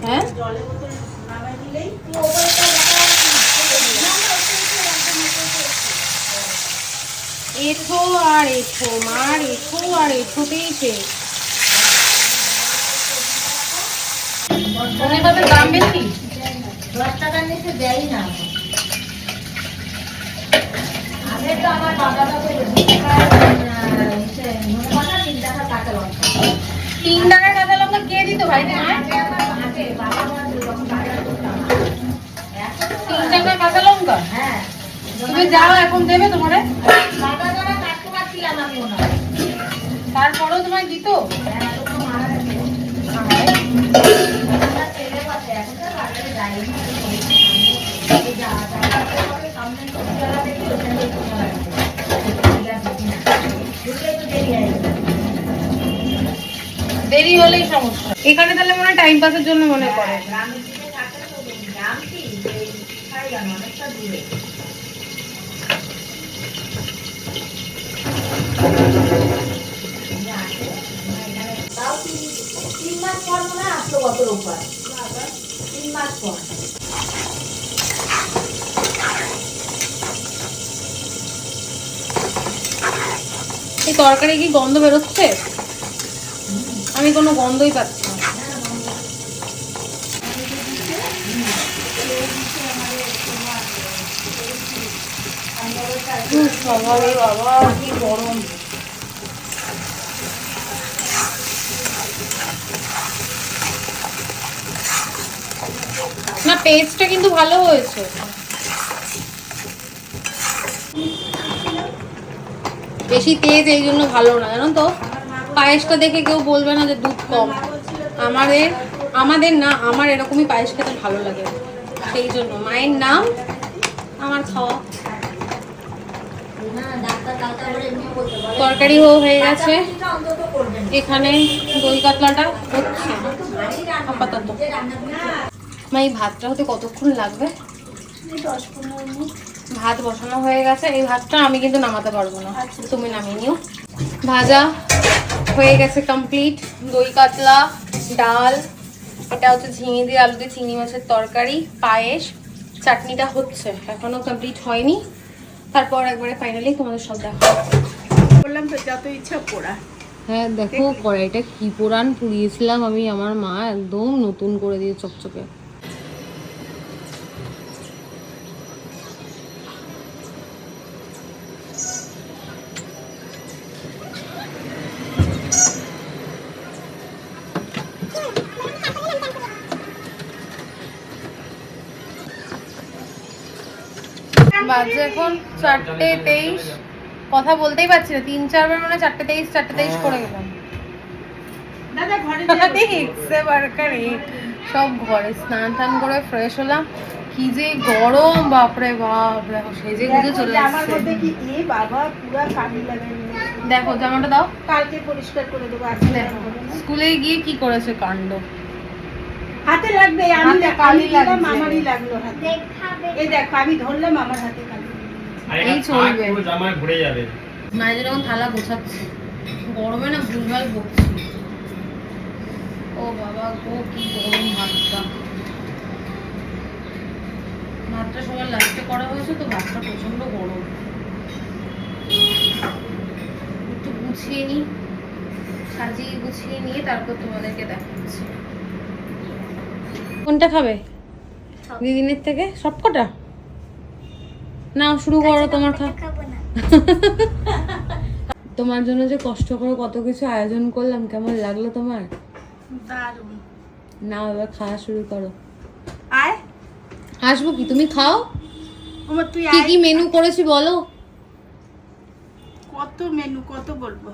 হ্যাঁ এঠো আর এঠো মার এঠো আর এঠোতেই শেষ। ধনে পাতার দাম বেশি, 10 টাকার নিচে দেয় না। আগে তো আমার বাবাটা তো 3 টাকা কাঁচা লঙ্কা, 3 টাকা কাঁচা লঙ্কা কে দিত ভাই? তোমার 3 টাকা কাঁচা লঙ্কা? হ্যাঁ তুমি যাও এখন দেবে তোমারে? বাবা যারা কাটতে পারছিলাম আমি ওনার, তারপরেও তোমায় দিত? হ্যাঁ লোক মারা গেছে। ছেলে পাচ্ছে এখন তো বাজারে যাইনি, সামনে সবজিওয়ালা দেখি ওখানে দেরি হলেই সমস্যা। এখানে তাহলে মনে হয় টাইম পাসের জন্য মনে করে। গ্রামের দিকে থাকে তো গ্রাম কি অনেকটা দূরে। তাও 3 মাস পর মনে হয় আসলো কত রূপায়, 3 মাস পর। এই তরকারি কি গন্ধ বেরোচ্ছে? আমি কোনো গন্ধই পাচ্ছি না। সবাই বাবা কি গরম। না পেস্টটা কিন্তু ভালো হয়েছে। বেশি তেজ এই জন্য ভালো না, জানো তো। পায়েসটা দেখে কেউ বলবে না যে দুধ কম। আমাদের না, আমার এরকমই পায়েস খেতে ভালো লাগে, সেই জন্য মায়ের নাম আমার খাওয়া। তরকারিও হয়ে গেছে, এখানে দই কাতলাটা হচ্ছে আপাতত। মা এই ভাতটা হতে কতক্ষণ লাগবে? 10-15 মিনিট। ভাত বসানো হয়ে গেছে, এই ভাতটা আমি কিন্তু নামাতে পারবো না, তুমি নামিয়ে নিও। ভাজা হয়ে গেছে কমপ্লিট, দই কাতলা, ডাল, এটা হচ্ছে ঝিঙে দিয়ে আলু দিয়ে চিংড়ি মাছের তরকারি, পায়েস, চাটনিটা হচ্ছে, এখনো কমপ্লিট হয়নি। তারপর একবারে ফাইনালি তোমাদের সব দেখা বললাম তো যত ইচ্ছা পোড়া। হ্যাঁ দেখো কড়াইটা কি পোড়ান পুড়িয়েছিলাম আমি, আমার মা একদম নতুন করে দিয়ে চকচকে। বাজে এখন 4:23, কথা বলতেই পারছি না, 3-4 বার মানে 4:23 করে গেলাম। দাদা ঘরে সব ঘরে স্নান টান করে ফ্রেশ হলাম, কি যে গরম বাপরে বাপ। দেখো সেজে গুজে চলে আমার আসছে। মধ্যে কি এ বাবা পুরো কালি লাগে। দেখো জামাটা দাও, কালকে পরিষ্কার করে দেবো। আজকে দেখো স্কুলে গিয়ে কি করেছে কাণ্ড। হাতে লাগবে, আমি হাতে কালি দিলাম, লাগছে। আমারই লাগলো হাতে। এই দেখ আমি ধরলাম আমার হাতে কালি। এই চলবে, জামায় ঘুরে যাবে। মাঝে যখন থালা গোছাচ্ছি গরমে না ভুলভাল বকছি। ও বাবা গো কি গরম ভাতটা। ভাতটা সবার লাস্টে করা হয়েছে তো ভাতটা প্রচন্ড গরম। একটু গুছিয়ে নিই, সাজিয়ে গুছিয়ে নিয়ে তারপর তোমাদেরকে দেখাচ্ছি। কোনটা খাবে দিদিনের থেকে? সবকটা না, শুরু করো তোমার তোমার জন্য যে কষ্ট করে কত কিছু আয়োজন করলাম, কেমন লাগলো তোমার? দারুণ। না এবার খাওয়া শুরু করো। আয় আসবো কি, তুমি খাও। ওমা তুই কি আয়। কি মেনু করেছি বলো? কত মেনু, কত বলবো।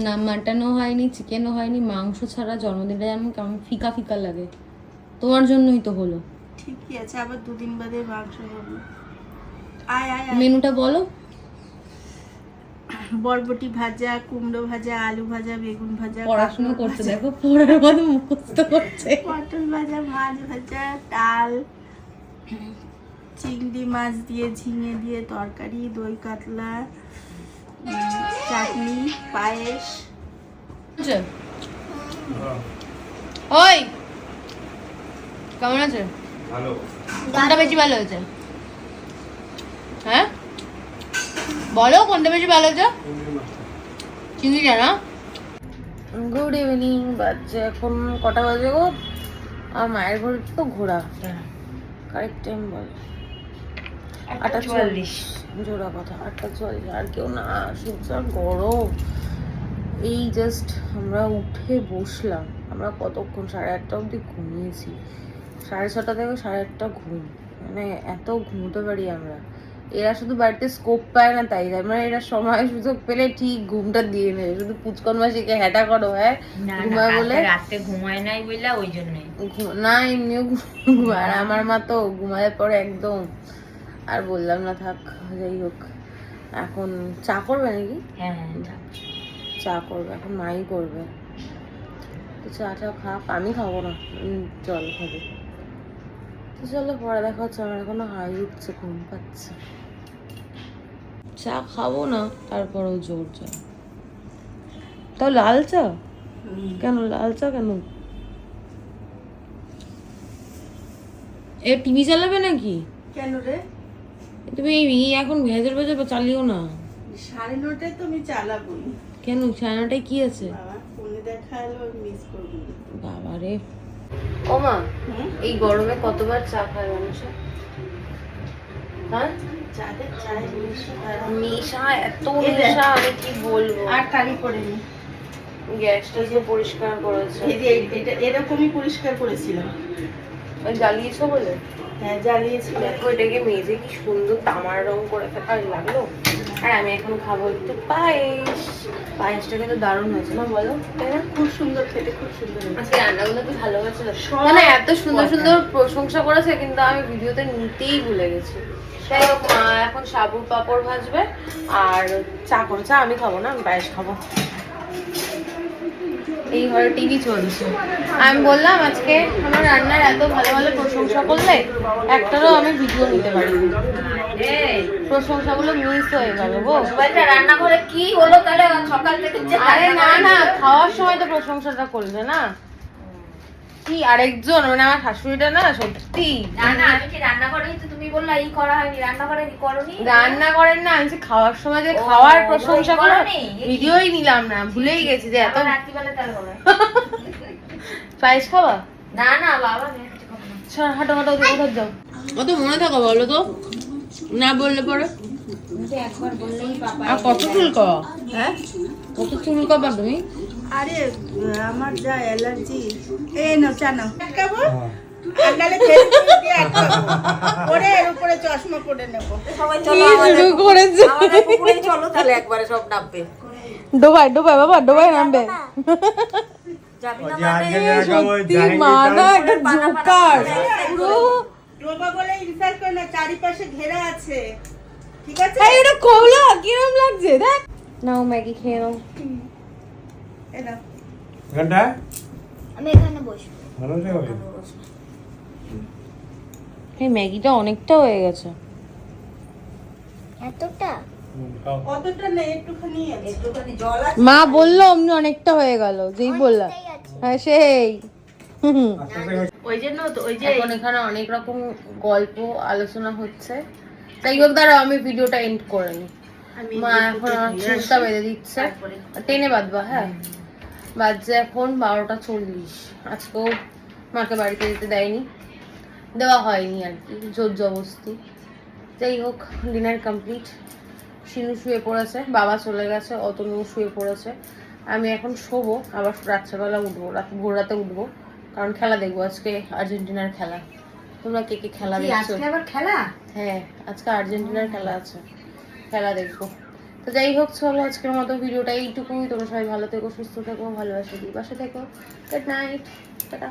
না মাটনও হয়নি, চিকেনও হয়নি, মাংস ছাড়া জন্মদিনটা যেমন কেমন ফিকা ফিকা লাগে। তোমার জন্যই তো হলো। ঠিকই আছে, আবার 2 দিন বাদে মাংস হবে। আয় আয় আয়। মেনুটা বলো। বরবটি ভাজা, কুমড়ো ভাজা, আলু ভাজা, বেগুন ভাজা, পড়াশোনা পাঁপড় করছে ভাজা, দেখো, পড়ার মধ্যে মুখস্থ করছে। পটল ভাজা, মাছ ভাজা, ডাল, চিংড়ি মাছ দিয়ে ঝিঙে দিয়ে তরকারি, দই কাতলা, চাটনি, পায়েস। ওই কেমন আছে? ভালো। কোনটা বেশি ভালো হয়েছে? হ্যাঁ বলো কোনটা বেশি ভালো হয়েছে? চিংড়িটা না? গুড ইভিনিং, বাজছে এখন কটা বাজে গো? আর মায়ের ঘরে তো ঘোরা কারেক্ট টাইম বল 8:44 জোড়া কথা 8:44 আর কেউ না সূর্য গরম। এই জাস্ট আমরা উঠে বসলাম। আমরা কতক্ষণ 8:30 অবধি ঘুমিয়েছি, 6:30 থেকে 8:30 ঘুম, মানে এত ঘুমোতে পারি আমরা। এরা শুধু বাড়িতে স্কোপ পায় না তাই মানে এরা সময় সুযোগ পেলে ঠিক ঘুমটা দিয়ে নেয়। শুধু পুচকন মাসিকে হ্যাটা করো, হ্যাঁ ঘুমায় বলে রাতে ঘুমায় নাই বইলা ওই জন্যই না, এমনিও ঘুমায়। আর আমার মা তো ঘুমায় পরে একদম আর বললাম না, থাক। যাই হোক, এখন চা করবে নাকি? হ্যাঁ চা করবে এখন, মাই করবে। তো চাটা খাক, আমি খাবো না, জল খাবে। তো চলো পরে দেখা হচ্ছে। আমার এখনো হাই উঠছে, ঘুম পাচ্ছে। চা খাবো না তারপরেও জোর চা। তাও লাল চা কেন? লাল চা কেন? এ টিভি চালাবে নাকি? কেন রে? তুমি এখন ভেজর ভেজর চালিও না। 9:30 তো আমি চালাবই। কেন? 9:30 কি আছে? বাবা ফোনে দেখা এলো, মিস করবো না। বাবা রে। ও মা, এই গরমে কতবার চা খায় মানুষে? হ্যাঁ চাঁদের চায় নেশা, এত নেশা আমি কি বলবো। আর কালি পড়েনি। গ্যাসটা যে পরিষ্কার করেছে, এই যে এটা এরকমই পরিষ্কার করেছিলাম। ওই জ্বালিয়েছো বলে? হ্যাঁ জ্বালিয়েছিলাম। দেখো এটাকে মেজে কি সুন্দর তামার রং করে ফেলা লাগলো। আর আমি এখন খাবো একটু পায়েস। পায়েসটা কিন্তু দারুণ হয়েছে না বলো, তাই না? খুব সুন্দর খেতে, খুব সুন্দর। আজকে রান্নাগুলো কি ভালো হয়েছে? মানে এত সুন্দর সুন্দর প্রশংসা করেছে কিন্তু আমি ভিডিওতে নিতেই ভুলে গেছি। যাই হোক, মা এখন সাবুর পাপড় ভাজবে আর চা করে। চা আমি খাবো না, আমি পায়েস খাবো। এই ঘরে টিভি চলছে। আমি বললাম আজকে আমার রান্নার এত ভালো ভালো প্রশংসা করলে একটারও আমি ভিডিও নিতে পারি। প্রশংসাগুলো মিস হয়ে যাবে গো। রান্নাঘরে কি হলো তাহলে সকাল থেকে? আরে না না, খাওয়ার সময় তো প্রশংসাটা করবে না কি আরেকজন, মানে আমার শাশুড়িটা না সত্যি। না না, আমি কি রান্নাঘরে? তুমি বললা এই করা হয়নি, রান্নাঘরে করনি? রান্না করেন না, আমি খাওয়ার সময় যে খাওয়ার প্রশংসা করে ভিডিওই নিলাম না, ভুলেই গেছি যে এত। রাত্রিবেলা তার হবে পায়েস খাওয়া? না না বাবা, হাঁটো হাঁটো, কোথাও যাও। অত মনে থাকো বলো তো, না বললে পরে। একবার বললেই বাবা। আর কত চুল খাওয়া? হ্যাঁ কত চুল খাবা তুমি? আরে আমার যা অ্যালার্জি। এই নাও চা নাও। কেমন আন্ডালে ফেলে দিয়ে আটকাবো। পরে এর উপরে চশমা পরে নেব। সবাই কি শুরু করেছে? আমাদের পুকুরে চলো তাহলে একবারে সব নামবে। ডোবাই ডোবাই বাবা, ডোবাই নামবে। যাবি না সত্যি মা না একটা জোকার পুরো। ডোবা বলে ইনসাল্ট করে না, চারিপাশে ঘেরা আছে। ঠিক আছে? এই এটা কমলা কিরম লাগছে দেখ। নাও ম্যাগি খেয়ে নাও। এই নাও। ঘন্টা আমি এখানে বসবো। ভালো আছে কবে? এই ম্যাগিটা অনেকটা হয়ে গেছে। এতটা? খাও। অতটা নেই, একটুখানি আছে। একটুখানি জল আছে। মা বললো অমনি অনেকটা হয়ে গেল, যেই বললাম। হ্যাঁ সেই। আস্তে আস্তে ওই জন্য তো ওই যে এখন এখানে অনেক রকম গল্প আলোচনা হচ্ছে। তাই হোক, দাঁড়াও আমি ভিডিওটা এন্ড করে নিই। আমি মা এখন আমার চুলটা বেঁধে দিচ্ছে, টেনে বাঁধবা। হ্যাঁ বাজছে এখন 12:40। আজকেও মাকে বাড়িতে যেতে দেয়নি, দেওয়া হয়নি আর কি, জোর জবরদস্তি। যাই হোক, ডিনার কমপ্লিট। শিনু শুয়ে পড়েছে, বাবা চলে গেছে, অতনু শুয়ে পড়েছে। আমি এখন শোবো, আবার রাত্রেবেলা উঠবো, ভোর রাতে উঠবো, কারণ খেলা দেখবো আজকে, আর্জেন্টিনার খেলা। তোমরা কে কে খেলা দেখছো? আজকে আবার খেলা? হ্যাঁ আজকে আর্জেন্টিনার খেলা আছে, খেলা দেখবো। তো যাই হোক, চলো আজকের মতো ভিডিওটা এইটুকুই। তোমরা সবাই ভালো থেকো, সুস্থ থেকো, ভালোবাসা দিই, বাসা থেকো। Good night, tata.